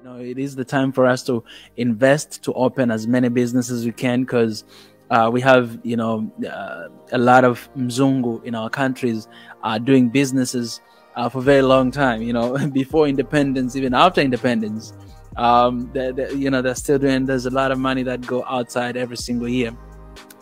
It is the time for us to invest, to open as many businesses as we can, because we have, a lot of Mzungu in our countries doing businesses for a very long time, before independence, even after independence. They're still doing, there's a lot of money that go outside every single year.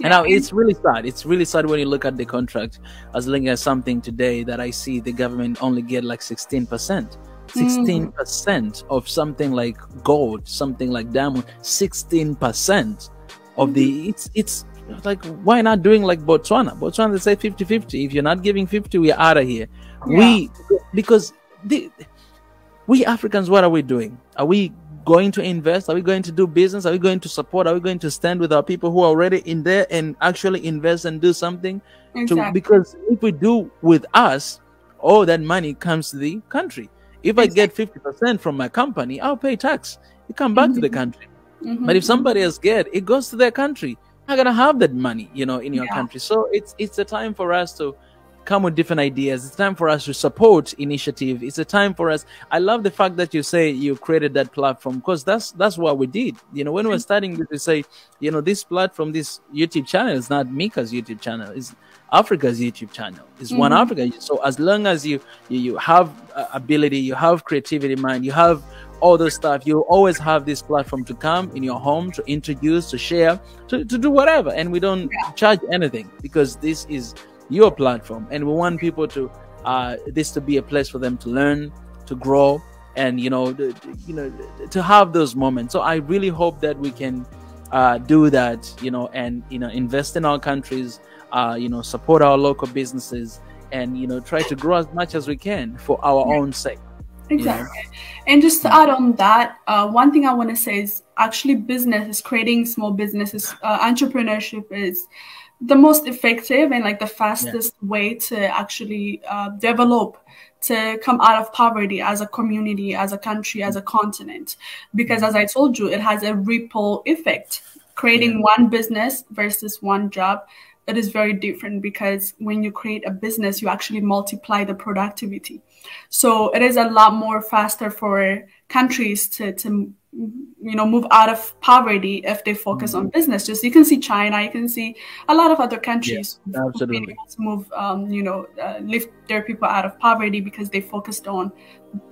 And now it's really sad. It's really sad when you look at the contract. I was looking at something today that I see the government only get like 16%. 16% of something like gold, something like diamond, 16% of the, it's like, why not doing like Botswana? Botswana, they say 50-50. If you're not giving 50, we're out of here. Yeah. We Africans, what are we doing? Are we going to invest? Are we going to do business? Are we going to support? Are we going to stand with our people who are already in there and actually invest and do something? Exactly. Because if we do with us, all that money comes to the country. If I get 50% from my company, I'll pay tax. It come back to the country. But if somebody else it goes to their country. You're not gonna have that money, in your country. So it's a time for us to come with different ideas. It's time for us to support initiative. It's a time for us. I love the fact that you say you created that platform, because that's what we did. When we were starting this, we say, this platform, this YouTube channel is not Mika's YouTube channel. It's Africa's YouTube channel. It's One Africa. So as long as you have ability, you have creativity mind, you have all those stuff, you always have this platform to come in your home, to introduce, to share, to do whatever. And we don't charge anything, because this is your platform, and we want people to this to be a place for them to learn, to grow, and to have those moments. So I really hope that we can do that, and invest in our countries, support our local businesses, and try to grow as much as we can for our own sake. Exactly. And just to add on that, one thing I want to say is actually creating small businesses, entrepreneurship is the most effective and like the fastest way to actually develop, to come out of poverty as a community, as a country, as a continent. Because as I told you, it has a ripple effect. Creating one business versus one job, it is very different, because when you create a business, you actually multiply the productivity. So it is a lot more faster for countries to move out of poverty if they focus on business. Just you can see China, you can see a lot of other countries who've been able to move, lift their people out of poverty because they focused on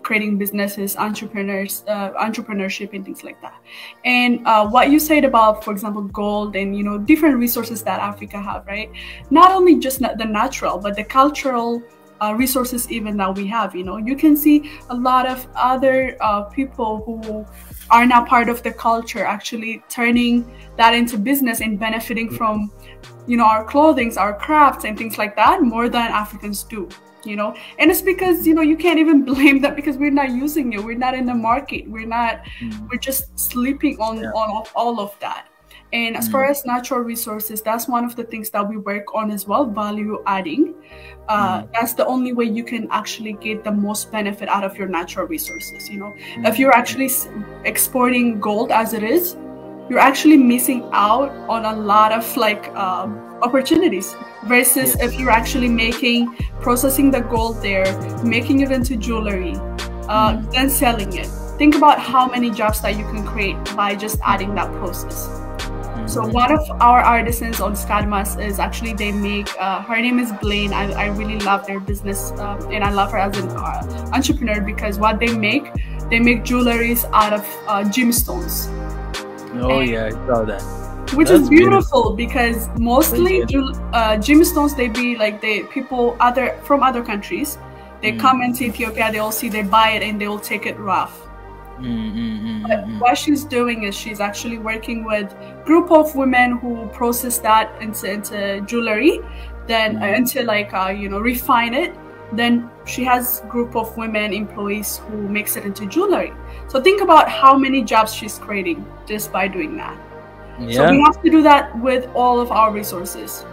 creating businesses, entrepreneurship, and things like that. And what you said about, for example, gold and different resources that Africa have, right? Not only just the natural, but the cultural resources even that we have. You can see a lot of other people who are now part of the culture actually turning that into business and benefiting from our clothing, our crafts, and things like that more than Africans do. And it's because you can't even blame that, because we're not using it, we're not in the market, we're just sleeping on all of that. And as far as natural resources, that's one of the things that we work on as well, value adding. That's the only way you can actually get the most benefit out of your natural resources. If you're actually exporting gold as it is, you're actually missing out on a lot of opportunities, versus if you're actually processing the gold there, making it into jewelry, then selling it. Think about how many jobs that you can create by just adding that process. So one of our artisans on SCADMAS is actually, they make, her name is Blaine. I really love their business, and I love her as an entrepreneur, because what they make jewelries out of gemstones. Oh, yeah, I saw that. Which is beautiful, because mostly gemstones, people from other countries, they come into Ethiopia, they buy it, and they will take it rough. But what she's doing is she's actually working with a group of women who process that into jewelry, then refine it. Then she has a group of women employees who makes it into jewelry. So think about how many jobs she's creating just by doing that. So we have to do that with all of our resources.